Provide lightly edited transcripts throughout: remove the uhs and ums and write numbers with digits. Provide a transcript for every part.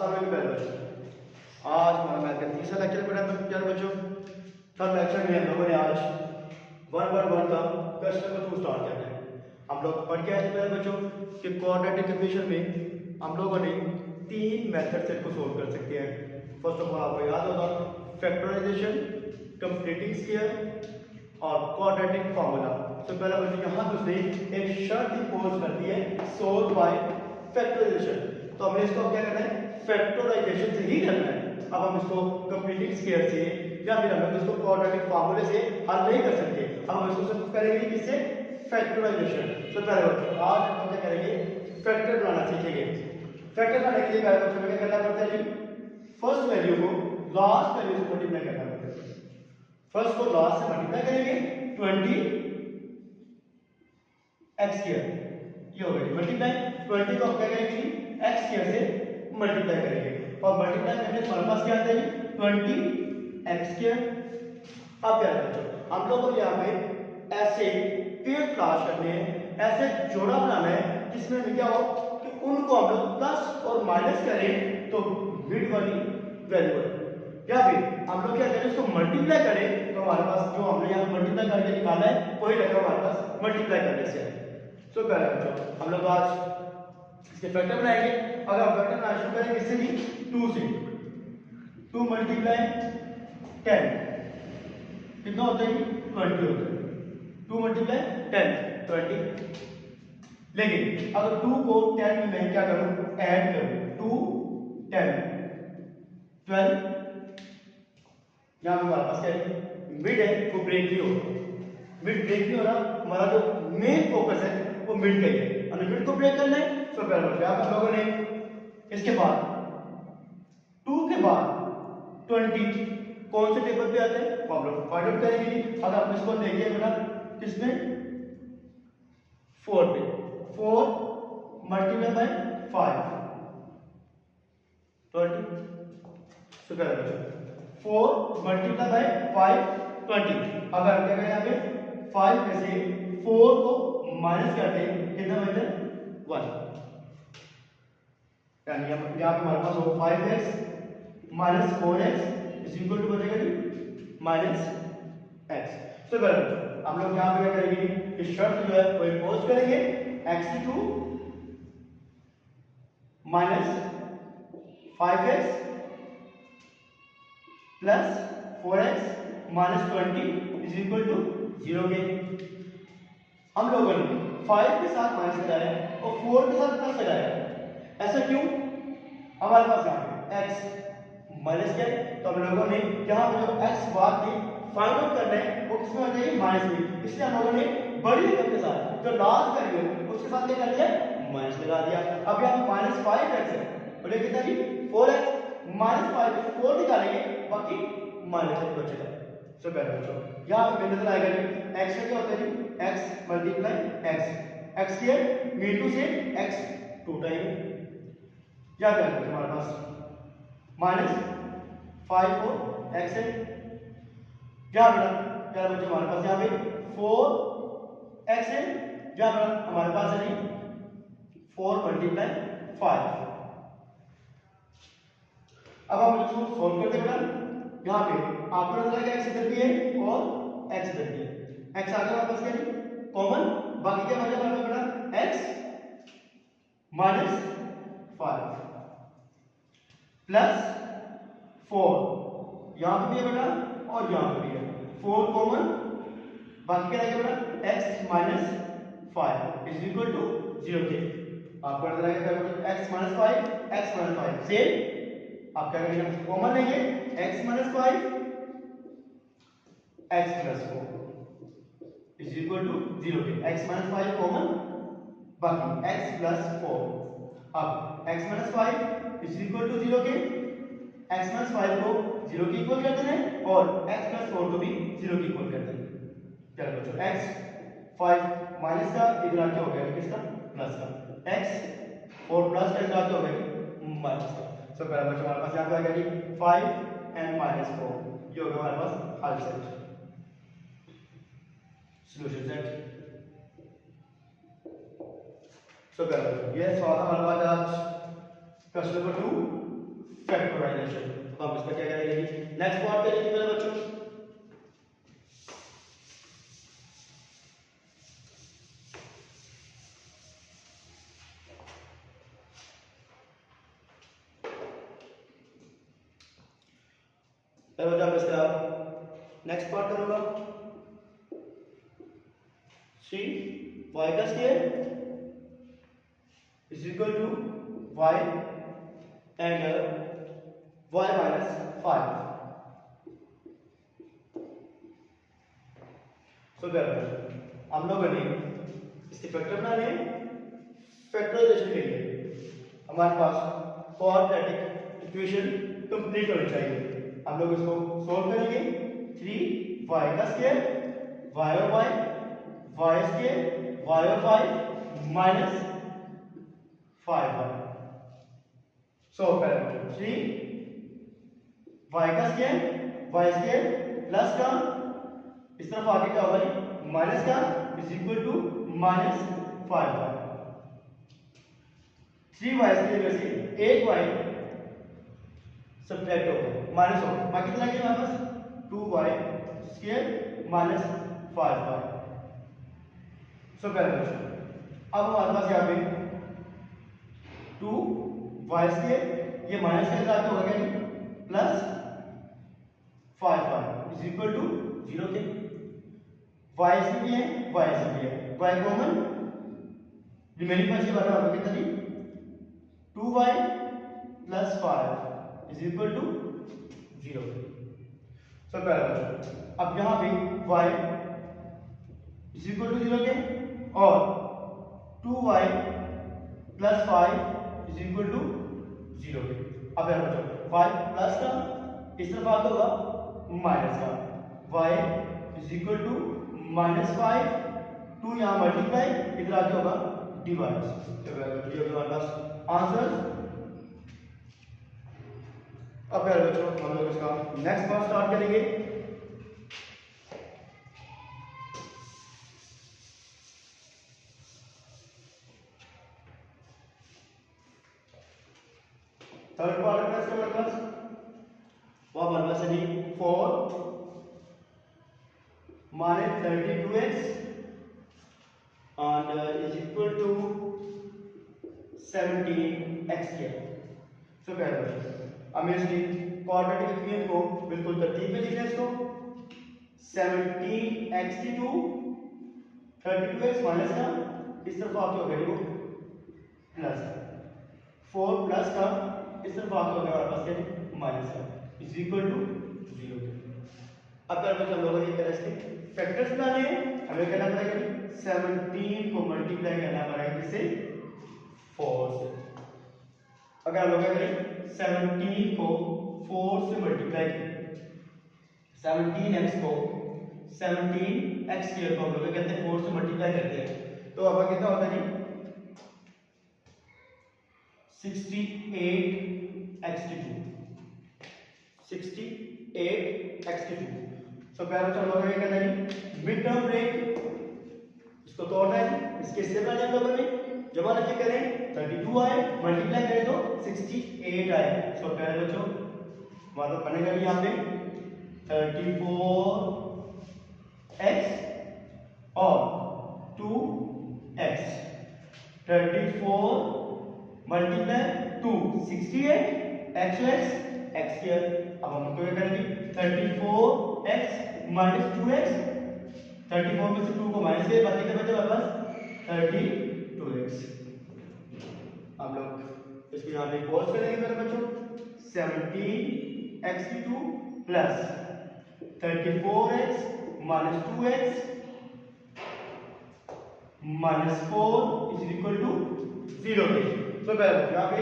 अस्सलाम वालेकुम प्यारे बच्चों। आज हमारा मैथ का तीसरा लेक्चर पढ़ा है प्यारे बच्चों। थर्ड लेक्चर में हम लोगों ने आज 1/1 का क्वेश्चन नंबर 2 स्टार्ट करना है। हम लोग पढ़ के आए थे प्यारे बच्चों कि क्वाड्रेटिक इक्वेशन में हम लोगों ने 3 मेथड से इसको सोल्व कर सकते हैं। फर्स्ट ऑफ ऑल आपको याद होगा फैक्टराइजेशन, कंप्लीटिंग स्क्वायर और क्वाड्रेटिक फार्मूला। तो पहला बच्चों यहाँ पे उसने एक शर्त इंपोज कर दी है, सोल्व बाय फैक्टराइजेशन। तो हमें इसको क्या करना है, फैक्टराइजेशन से ही करना है। अब हम इसको कंप्लीटिंग स्क्वायर से या फिर हम इसको क्वाड्रेटिक फार्मूले से हल नहीं कर सकते। अब हम इसको सिर्फ करेंगे किससे, फैक्टराइजेशन। तो पहले बच्चों आज हम क्या करेंगे, फैक्टर बनाना सीखेंगे। फैक्टर बनाने के लिए पहले बच्चों में क्या करना पड़ता है जी, फर्स्ट वैल्यू को लास्ट वैल्यू से मल्टीप्लाई करना पड़ता है। फर्स्ट को लास्ट से मल्टीप्लाई करेंगे 20 x स्क्वायर, ये हो गया मल्टीप्लाई 20 को हम क्या करेंगे x स्क्वायर से मल्टीप्लाई करेंगे और मल्टीप्लाई करने से हमारे पास क्या आता है 20 x स्क्वायर। अब क्या बच्चों हम लोगों को यहाँ पे ऐसे पेयर तलाश करने हैं, ऐसे जोड़ा बनाना है जिसमें हमें क्या हो कि उनको हम लोग प्लस और माइनस करें तो मिड वाली वैल्यू, या फिर हम लोग क्या करें इसको मल्टीप्लाई करें तो हमारे पास जो हमने यहाँ मल्टीप्लाई करके निकाला है वही लगा हमारे पास मल्टीप्लाई करने से। तो पहले बच्चों हम लोग आज इसके फैक्टर बनाएंगे। अगर हम फैक्टर बनाना शुरू करेंगे इससे भी 2 से, 2 मल्टीप्लाई 10 कितना होता है 20 होता है। 2 मल्टीप्लाई 10 20। लेकिन अगर 2 को 10 में मैं क्या करूं, ऐड करूं, 2 10 12। यहां पे हमारे पास क्या है मिड है वो ब्रेक नहीं होगा, मिड ब्रेक नहीं हो रहा। हमारा जो मेन फोकस है वो मिड का ही है, हमें मिड को ब्रेक करना है। तो पहले आप लोगों ने इसके बाद 2 के बाद 20 कौन से टेबल पे आते हैं वो हम लोग फाइंड आउट करेंगे। अगर आप इसको देखिए बेटा किसमें 4 पे, 4 मल्टीप्लाई बाय 5 20। तो क्या है 4 मल्टीप्लाई बाय 5 20। अगर हम क्या करें यहाँ पे 5 में से 4 को माइनस कर दें कितना बचता है 1, यानी यहाँ पे हमारे पास हो 5x minus 4x is equal to बचेगा माइनस x। तो बराबर हम लोग यहाँ पे क्या करेंगे कि शर्त जो है वो इंपोज करेंगे, x2 minus 5x plus 4x minus 20 is equal to 0 के। हम लोगों ने 5 के साथ माइनस लगाया और 4 के साथ प्लस लगाया, ऐसा क्यों, हमारे पास यहाँ पे x माइनस क्या है तो हम लोगों ने यहाँ पे जो x बात थी फाइंड आउट करना है वो किसमें हो जाएगी माइनस में। इसलिए हम लोगों ने बड़ी रकम के साथ जो लास्ट वैल्यू है उसके साथ क्या कर दिया माइनस लगा दिया। अब यहाँ माइनस 5x है और ये कितना जी 4x, माइनस 5 में 4 निकालेंगे बाकी माइनस x बचेगा। सो पहले बच्चों यहाँ पे नजर आएगा जी x का क्या होता है जी x multiply x square me too से x 2 टाइम, या क्या है हमारे पास माइनस 5 और x है। क्या बेटा क्या बच्चों हमारे पास यहाँ पे 4x है, या बेटा हमारे पास है जी 4 मल्टीप्लाई 5। अब हम इसको सोल्व करते हैं बेटा, यहाँ पे आपको नजर आएगा x इधर भी है और x इधर भी है, x आगे हमारे पास क्या कॉमन, बाकी क्या बचा हमारे पास बेटा x माइनस 5 प्लस 4, यहाँ पे भी है बेटा और यहाँ पे भी है 4 कॉमन, बाकी क्या रहेगा बेटा x minus 5 is equal to 0 के। आपको नजर आएगा x माइनस 5 सेम आप क्या करेंगे कॉमन लेंगे x minus 5 x plus 4 is equal to 0 के। x माइनस 5 कॉमन, बाकी x प्लस 4। अब x minus 5 is equal to 0 के, x माइनस 5 को 0 के इक्वल करते हैं और x प्लस 4 को भी 0 के इक्वल करते हैं। चलो बच्चों x 5 माइनस का इधर आके हो गया किसका प्लस का, x 4 प्लस का इधर आके हो गया माइनस का। तो पहला बच्चों हमारे पास यहाँ पे आ गया जी 5 एंड माइनस 4, ये हो गया हमारे पास हल सेट, सॉल्यूशन सेट। सो पहला बच्चों ये सवाल हमारे पास आज क्वेश्चन नंबर 2 फैक्टराइजेशन। तो हम इसका क्या करेंगे, नेक्स्ट पार्ट करेंगे मेरे बच्चों। चलो जब इसका नेक्स्ट पार्ट करूंगा, सी वाई का square is equal to y and y minus 5। So हम लोगों ने इसके फैक्टर बनाने, फैक्टराइजेशन के लिए हमारे पास क्वाड्रेटिक इक्वेशन कंप्लीट होनी चाहिए। हम लोग इसको सोल्व करेंगे। 3y का स्क्वायर y और y स्क्वायर y और 5 माइनस 5y। सो पहले 3y का स्क्वायर y स्क्वायर प्लस का इस तरफ आगे क्या होगा माइनस का is equal to minus 5y। 3y square में से 8y सब्ट्रैक्ट होगा माइनस होगा, बाकी कितना क्या हमारे पास 2y स्क्वायर माइनस 5y। सो पहले अब हमारे पास यहाँ पे 2y स्क्वायर ये माइनस के साथ होगा क्या plus 5y is equal to 0 के y से भी है y से भी है, y कॉमन रिमेनिंग पार्ट से बना होगा कितना 2y plus 5 is equal to 0। So पहला अब यहां पे y इज इक्वल टू 0 के और 2y plus 5 is equal to 0 के। अब यहां बच्चों y प्लस का इस तरफ आगे होगा माइनस का y is equal to minus 5 2 यहां मल्टीप्लाई इधर आगे होगा डिवाइड। तो ये हमारे पास आंसर। अब यार बच्चों हम लोग इसका नेक्स्ट पार्ट स्टार्ट करेंगे। थर्ड पार्ट है इसका हमारे पास, वो हमारे पास है 4 minus 32x and is equal to 17x square। सो क्या है हमें इसकी क्वाड्रेटिक इक्वेशन को बिल्कुल तरतीब में लिखना है। इसको 17x की 2 32x माइनस का इस तरफ आके हो गया वो प्लस 4 प्लस का इस तरफ आके हो गया हमारे पास क्या माइनस का इज इक्वल टू 0। अब क्या बच्चों हम लोगों ने क्या इसके फैक्टर्स बनाने हैं, हमें क्या करना पड़ेगा 17 को मल्टीप्लाई करना पड़ेगा किससे 4 से। अगर हम लोग क्या करें 17 को 4 से मल्टीप्लाई करें 17x को 17x स्क्वायर को हम लोग कहते हैं 4 से मल्टीप्लाई करते हैं तो आपका कितना होता है 68x2 68x2। सो पहले हम लोगों ने क्या करना है मिड टर्म ब्रेक इसको तोड़ना है। इसके इससे पहले हम लोगों ने जब हम लिख करें 32 आए मल्टीप्लाई करें तो 68 आए। सो पहले बच्चों मतलब बनेगा यहाँ पे 34x और 2x 34 मल्टीप्लाई 2 68 x स्क्वायर। अब हम क्या करेंगे 34x माइनस 2x 34 में से 2 को माइनस किया बाकी कितना बचा हमारे पास 32x। हम लोग इसको यहाँ पे पॉज करेंगे मेरे बच्चों 17x2 plus 34x minus 2x minus 4 is equal to 0 के। तो पहले यहाँ पे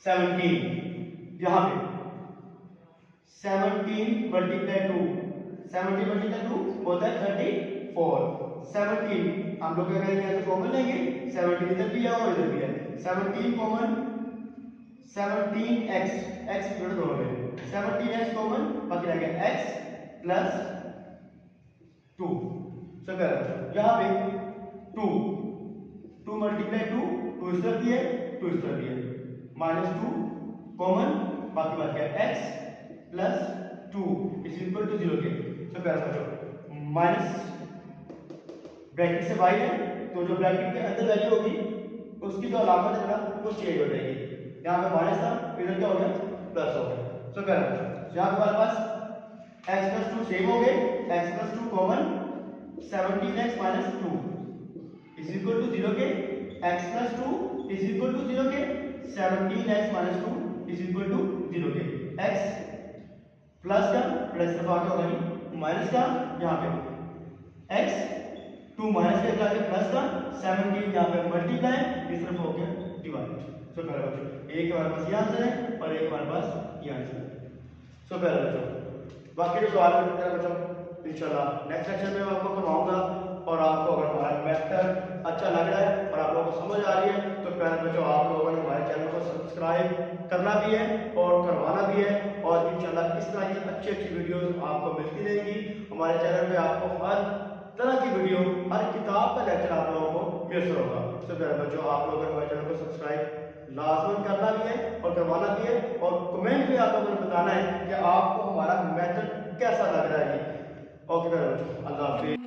17 यहाँ पे 17 मल्टीप्लाई 2 17 मल्टीप्लाई 2 होता है 34। 17 हम लोग क्या करेंगे यहाँ से कॉमन लेंगे 17 इधर भी है और इधर भी है 17 कॉमन 17x x जोड़ दोनों में 17x कॉमन बाकी रह गया x प्लस 2। सो यहाँ पे 2 मल्टीप्लाई 2 इस तरफ भी है 2 इस तरफ भी है माइनस 2 कॉमन, बाकी बात क्या है x plus 2 is equal to 0 के। तो प्यारे बच्चों माइनस ब्रैकेट से y है, तो जो ब्रैकेट के अंदर वैल्यू होगी उसकी जो अलामत है ना वो चेंज हो जाएगी। यहाँ पे माइनस था, इधर क्या हो गया प्लस हो गया। तो प्यारे बच्चों यहाँ हमारे पास x प्लस 2 सेम हो गए, x plus 2 common 17x minus 2 is equal to 0 के, x plus 2 is equal to 0 के, 17x minus 2 is equal to 0 के। x प्लस का प्लस का क्या होगा माइनस का, यहाँ पे x 2 माइनस का जाके प्लस का 17 यहाँ पे मल्टीप्लाई, इस तरफ हो गया डिवाइड। सो पहले बच्चों एक हमारे पास ये आंसर है और एक हमारे पास ये आंसर है। सो पहले बच्चों बाकी जो सवाल है बच्चों इंशाल्लाह नेक्स्ट सेक्शन में मैं आपको करवाऊंगा। और आपको अगर हमारा मेथड अच्छा लग रहा है और आप लोगों को समझ आ रही है तो प्यारे बच्चों आप लोगों ने हमारे चैनल को सब्सक्राइब करना भी है और करवाना भी है। और इंशाल्लाह इस तरह की अच्छी अच्छी वीडियोस आपको मिलती रहेगी। हमारे चैनल पे आपको हर तरह की वीडियो, हर किताब का लेक्चर आप लोगों को मिल होगा। तो प्यारे बच्चों आप लोगों ने हमारे चैनल को सब्सक्राइब लाजमन करना भी है और करवाना भी है। और कमेंट में आप लोगों ने बताना है कि आपको हमारा मेथड कैसा लग रहा है। ओके प्यारे बच्चों, अल्लाह हाफिज़।